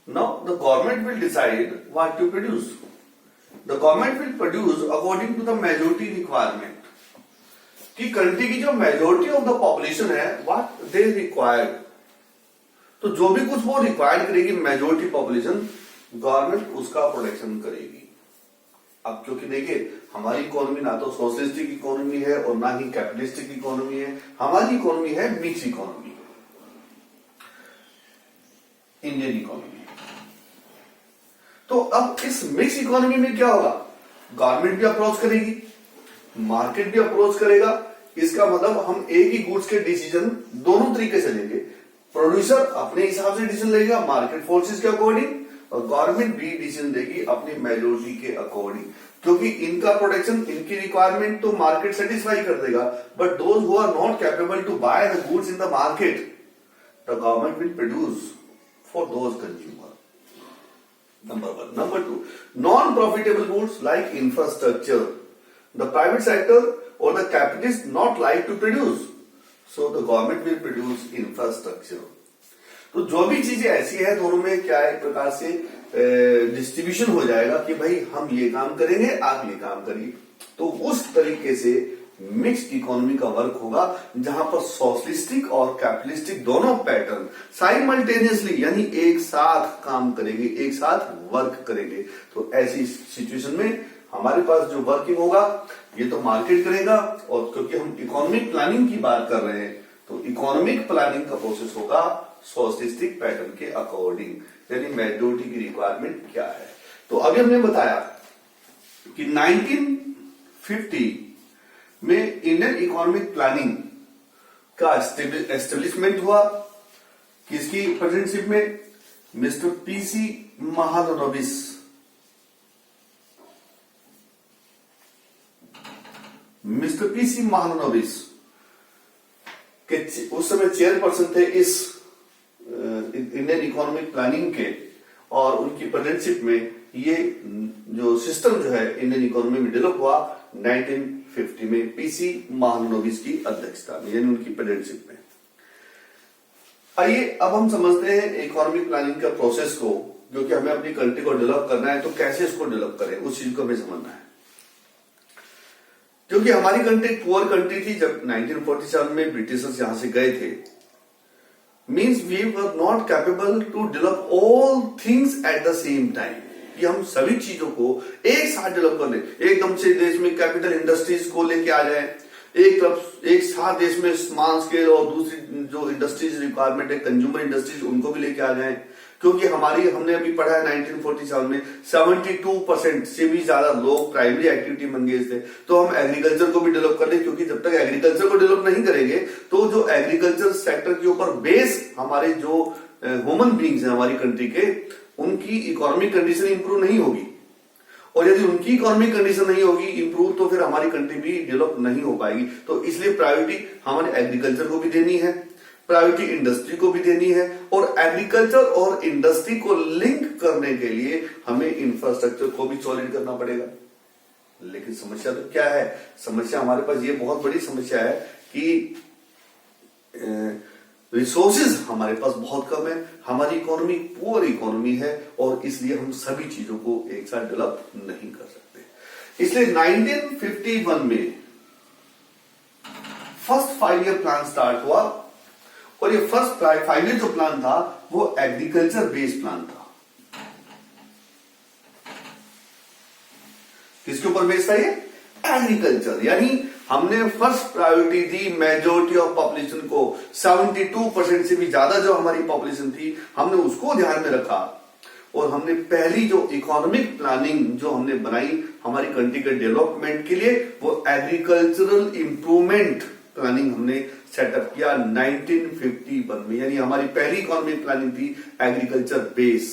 Now the government will decide what to produce. The government will produce according to the majority requirement. कि country की जो majority of the population है what they required, तो जो भी कुछ वो रिक्वायर्ड करेगी मेजोरिटी पॉपुलेशन, गवर्नमेंट उसका प्रोडक्शन करेगी। अब क्योंकि देखिए हमारी इकोनॉमी ना तो सोशलिस्टिक इकोनॉमी है और ना ही कैपिटलिस्टिक इकोनॉमी है, हमारी इकोनॉमी है मिक्स इकोनॉमी, इंडियन इकोनॉमी। तो अब इस मिक्स इकोनॉमी में क्या होगा, गवर्नमेंट भी अप्रोच करेगी, मार्केट भी अप्रोच करेगा। इसका मतलब हम एक ही गुड्स के डिसीजन दोनों तरीके से लेंगे। प्रोड्यूसर अपने हिसाब से डिसीजन लेगा मार्केट फोर्सेस के अकॉर्डिंग, और गवर्नमेंट भी डिसीजन देगी अपनी मेजोरिटी के अकॉर्डिंग, क्योंकि इनका प्रोडक्शन, इनकी रिक्वायरमेंट तो मार्केट सेटिस्फाई कर देगा, but those who are not capable to buy the goods in the market, the government will produce for those consumer. Number one. Number two, non-profitable goods like infrastructure. The private sector or the capitalists not like to produce, so the government will produce infrastructure. तो जो भी चीजें ऐसी है दोनों में क्या एक प्रकार से डिस्ट्रीब्यूशन हो जाएगा कि भाई हम ये काम करेंगे आप ये काम करिए। तो उस तरीके से मिक्स्ड इकोनॉमी का वर्क होगा जहां पर सोशलिस्टिक और कैपिटलिस्टिक दोनों पैटर्न साइमल्टेनियसली यानी एक साथ काम करेंगे, एक साथ वर्क करेंगे। तो ऐसी सिचुएशन में हमारे पास जो वर्किंग होगा ये तो मार्केट करेगा, और क्योंकि हम इकोनॉमिक प्लानिंग की बात कर रहे हैं तो इकोनॉमिक प्लानिंग का प्रोसेस होगा सोशलिस्टिक पैटर्न के अकॉर्डिंग, यानी मेजॉरिटी की रिक्वायरमेंट क्या है। तो अभी हमने बताया कि 1950 में इंडियन इकोनॉमिक प्लानिंग का एस्टेब्लिशमेंट हुआ, किसकी प्रेसिडेंटशिप में, mister PC Mahalanobis. Mister PC Mahalanobis के उस समय चेयरपर्सन थे इस इंडियन इकोनॉमिक प्लानिंग के, और उनकी प्रेसिडेंटशिप में ये जो सिस्टम जो है इंडियन इकोनॉमी में डेवलप हुआ 1950 में पीसी महालनोबिस की अध्यक्षता में, यानी उनकी प्रेसिडेंटशिप में। आइए अब हम समझते हैं इकोनॉमिक प्लानिंग का प्रोसेस को, जो कि हमें अपनी कंट्री को डेवलप करना है तो कैसे इसको डेवलप करें उस चीज को हमें समझना है। क्योंकि हमारी कंट्री पुअर कंट्री थी जब 1947 में ब्रिटिशर्स यहां से गए थे, means we were not capable to develop all things at the same time, कि हम सभी चीजों को एक साथ डेवलप कर ले। एकदम से देश में कैपिटल इंडस्ट्रीज को लेके आ जाए, एक साथ देश में स्मॉल स्केल और दूसरी जो इंडस्ट्रीज रिक्वायरमेंट है कंज्यूमर इंडस्ट्रीज उनको भी लेके आ जाए। क्योंकि हमने अभी पढ़ा है 1947 में 72% से भी ज्यादा लोग प्राइमरी एक्टिविटी में एंगेज थे, तो हम एग्रीकल्चर को भी डेवलप कर ले, क्योंकि जब तक एग्रीकल्चर को डेवलप नहीं करेंगे तो जो एग्रीकल्चर सेक्टर के ऊपर बेस हमारे जो ह्यूमन बींग्स हैं हमारी कंट्री के, उनकी इकोनॉमिक कंडीशन इंप्रूव नहीं होगी, और यदि उनकी इकोनॉमिक कंडीशन नहीं होगी इंप्रूव तो फिर हमारी कंट्री भी डेवलप नहीं हो पाएगी। तो इसलिए प्रायोरिटी हमारे एग्रीकल्चर को भी देनी है, प्रायोरिटी इंडस्ट्री को भी देनी है, और एग्रीकल्चर और इंडस्ट्री को लिंक करने के लिए हमें इंफ्रास्ट्रक्चर को भी सॉलिड करना पड़ेगा। लेकिन समस्या तो क्या है, समस्या हमारे पास ये बहुत बड़ी समस्या है कि रिसोर्सेज हमारे पास बहुत कम है, हमारी इकोनॉमी पुअर इकोनॉमी है, और इसलिए हम सभी चीजों को एक साथ डेवलप नहीं कर सकते। इसलिए 1951 में फर्स्ट 5 ईयर प्लान स्टार्ट हुआ, और ये फर्स्ट 5 ईयर जो प्लान था वो एग्रीकल्चर बेस्ड प्लान था। किसके ऊपर बेस्ड था ये, एग्रीकल्चर, यानी हमने first priority the majority of population को, 72% से भी ज्यादा जो हमारी पॉपुलेशन थी हमने उसको ध्यान में रखा, और हमने पहली जो इकोनॉमिक प्लानिंग जो हमने बनाई हमारी कंट्री के डेवलपमेंट के लिए वो एग्रीकल्चरल इंप्रूवमेंट प्लानिंग हमने सेटअप किया 1951 में, यानी हमारी पहली इकोनॉमिक प्लानिंग थी एग्रीकल्चर बेस।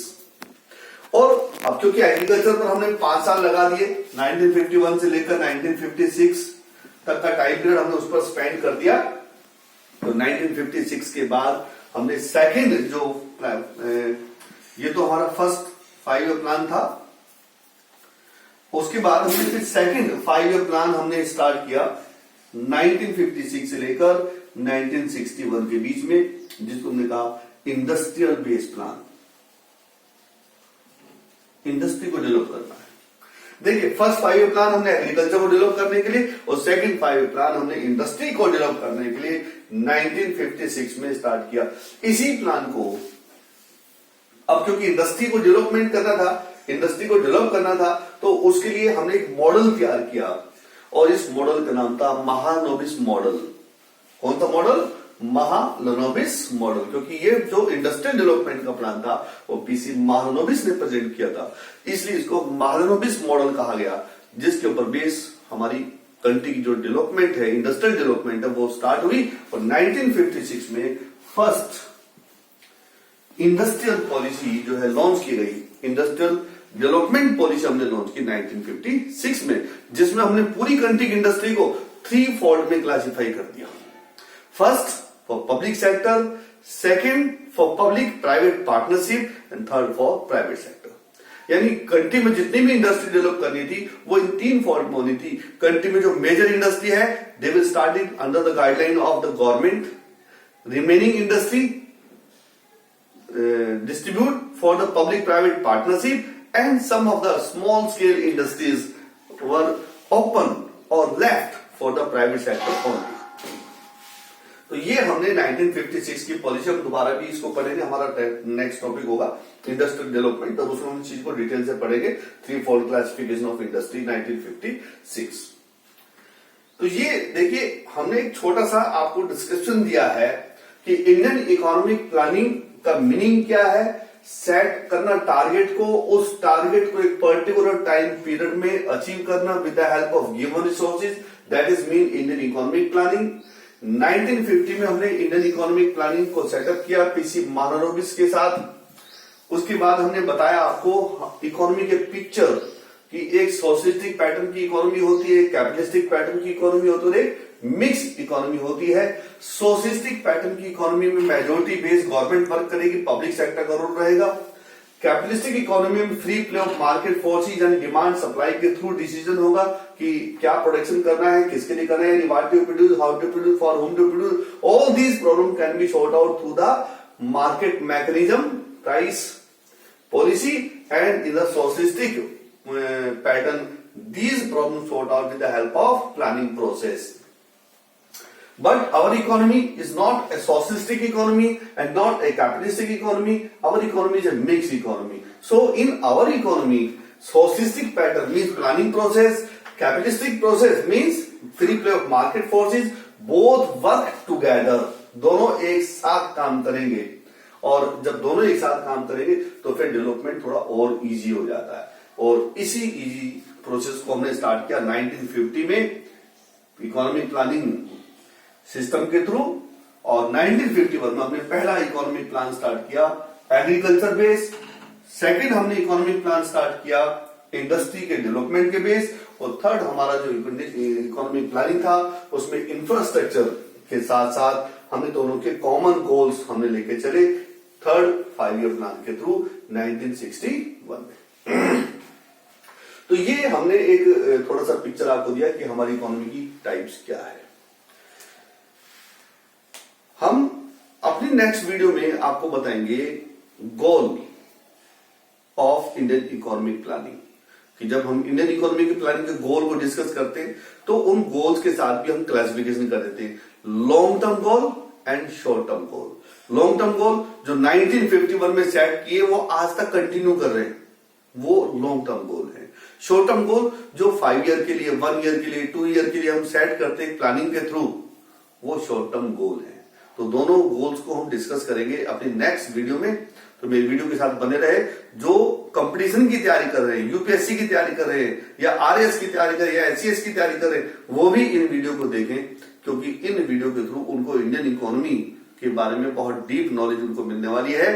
और अब क्योंकि एग्रीकल्चर पर हमने 5 साल लगा दिए, 1951 से लेकर 1956 तक का टाइम पीरियड हमने उस पर स्पेंड कर दिया, तो 1956 के बाद हमने सेकंड जो ये तो हमारा फर्स्ट 5 ईयर प्लान था, उसके बाद हमने फिर सेकंड 5 ईयर प्लान हमने स्टार्ट किया 1956 से लेकर 1961 के बीच में, जिसको हमने कहा इंडस्ट्रियल बेस्ड प्लान। इंडस्ट्री को डेवलप करना है। देखिए, फर्स्ट 5 प्लान हमने एग्रीकल्चर को डेवलप करने के लिए और सेकंड 5 प्लान हमने इंडस्ट्री को डेवलप करने के लिए 1956 में स्टार्ट किया। इसी प्लान को अब क्योंकि इंडस्ट्री को डेवलप करना था तो उसके लिए हमने एक मॉडल तैयार किया और इस मॉडल का नाम था महालनोबिस मॉडल। कौन सा मॉडल? महालनोबिस मॉडल, क्योंकि ये जो इंडस्ट्रियल डेवलपमेंट का प्लान था वो पीसी महालनोबिस ने प्रेजेंट किया था, इसलिए इसको महालनोबिस मॉडल कहा गया, जिसके ऊपर बेस हमारी कंट्री की जो डेवलपमेंट है, इंडस्ट्रियल डेवलपमेंट है, वो स्टार्ट हुई और 1956 में फर्स्ट इंडस्ट्रियल पॉलिसी जो है लॉन्च की गई। इंडस्ट्रियल डेवलपमेंट पॉलिसी हमने लॉन्च की 1956 में, जिसमें हमने पूरी कंट्री की इंडस्ट्री को 3 फोल्ड में क्लासिफाई कर दिया। First for public sector, second for public private partnership and third for private sector. यानी कंट्री में जितनी भी इंडस्ट्री डेवलप करनी थी वो इन 3 फोल्ड में होनी थी। कंट्री में जो मेजर इंडस्ट्री है they will start it under the guideline of the government, remaining industry distribute for the public-private partnership and some of the small-scale industries were open or left for the private sector only. तो ये हमने 1956 की policy, हम दोबारा भी इसको पढ़ेंगे, हमारा नेक्स्ट टॉपिक होगा इंडस्ट्रियल डेवलपमेंट, तब उसमें हम चीज को डिटेल से पढ़ेंगे। 3 फोल्ड क्लासिफिकेशन ऑफ इंडस्ट्री 1956। तो ये देखिए, हमने एक छोटा सा आपको डिस्क्रिप्शन दिया है कि इंडियन इकोनॉमिक प्लानिंग का मीनिंग क्या है। सेट करना टारगेट को, उस टारगेट को एक पर्टिकुलर टाइम पीरियड में अचीव करना with the help of given resources, that is mean Indian economic planning. 1950 में हमने इंडियन इकोनॉमिक प्लानिंग को सेटअप किया पीसी महालनोबिस के साथ। उसके बाद हमने बताया आपको इकोनॉमी के पिक्चर कि एक सोशलिस्टिक पैटर्न की इकोनॉमी होती है, कैपिटलिस्टिक पैटर्न की इकोनॉमी होती है, एक मिक्स इकोनॉमी होती है। सोशलिस्टिक पैटर्न की इकोनॉमी में मेजोरिटी बेस्ड गवर्नमेंट वर्क करेगी, पब्लिक सेक्टर का रोल रहेगा। कैपिटलिस्टिक इकोनॉमी में free play of market forces यानी डिमांड सप्लाई के थ्रू डिसीजन होगा कि क्या प्रोडक्शन करना है, किसके लिए करना है, यानी what to produce, how to produce, for whom to produce. All these problem can be sort out through the market mechanism, price policy and in the socialistic pattern, these problems sort out with the help of planning process. But our economy is not a socialistic economy and not a capitalistic economy. Our economy is a mixed economy. So in our economy, socialistic pattern means planning process, capitalistic process means free play of market forces, both work together. दोनों एक साथ काम करेंगे और जब दोनों एक साथ काम करेंगे तो फिर डेवलपमेंट थोड़ा और इजी हो जाता है। और इसी इजी प्रोसेस को हमने स्टार्ट किया 1950 में इकोनॉमिक प्लानिंग सिस्टम के थ्रू, और 1951 में हमने पहला इकोनॉमिक प्लान स्टार्ट किया एग्रीकल्चर बेस। सेकंड हमने इकोनॉमिक प्लान स्टार्ट किया इंडस्ट्री के डेवलपमेंट के बेस, और थर्ड हमारा जो इकोनॉमिक प्लानिंग था उसमें इंफ्रास्ट्रक्चर के साथ साथ हमने दोनों के कॉमन गोल्स हमने लेके चले थर्ड 5 ईयर प्लान के थ्रू 1961 में। तो ये हमने एक थोड़ा सा पिक्चर आपको दिया कि हमारी इकोनॉमी की टाइप्स क्या है। हम अपनी नेक्स्ट वीडियो में आपको बताएंगे goal of Indian economic planning, कि जब हम इंडियन इकोनॉमी की प्लानिंग के गोल को डिस्कस करते हैं तो उन गोल्स के साथ भी हम क्लासिफिकेशन कर देते हैं, long term goal and short term goal. Long term goal जो 1951 में सेट किए वो आज तक कंटिन्यू कर रहे हैं, वो लॉन्ग टर्म गोल है। शॉर्ट टर्म गोल जो 5 ईयर के लिए, 1 ईयर के लिए, 2 ईयर के लिए हम सेट करते हैं प्लानिंग के थ्रू, वो शॉर्ट टर्म गोल है। तो दोनों गोल्स को हम डिस्कस करेंगे अपनी नेक्स्ट वीडियो में, तो मेरी वीडियो के साथ बने रहे। जो कंपटीशन की तैयारी कर रहे हैं, यूपीएससी की तैयारी कर रहे हैं या आरएस की तैयारी कर रहे हैं या एचसीएस की तैयारी कर रहे हैं, वो भी इन वीडियो को देखें, क्योंकि इन वीडियो के थ्रू उनको इंडियन इकोनॉमी के बारे में बहुत डीप नॉलेज उनको मिलने वाली है,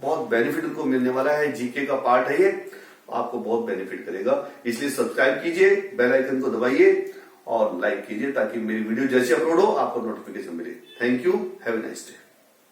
बहुत बेनिफिट उनको मिलने वाला है। जीके का पार्ट है ये, आपको बहुत बेनिफिट करेगा। इसलिए सब्सक्राइब कीजिए, बेल आइकन को दबाइए और लाइक कीजिए ताकि मेरी वीडियो जैसे अपलोड हो आपको नोटिफिकेशन मिले। Thank you, have a nice day.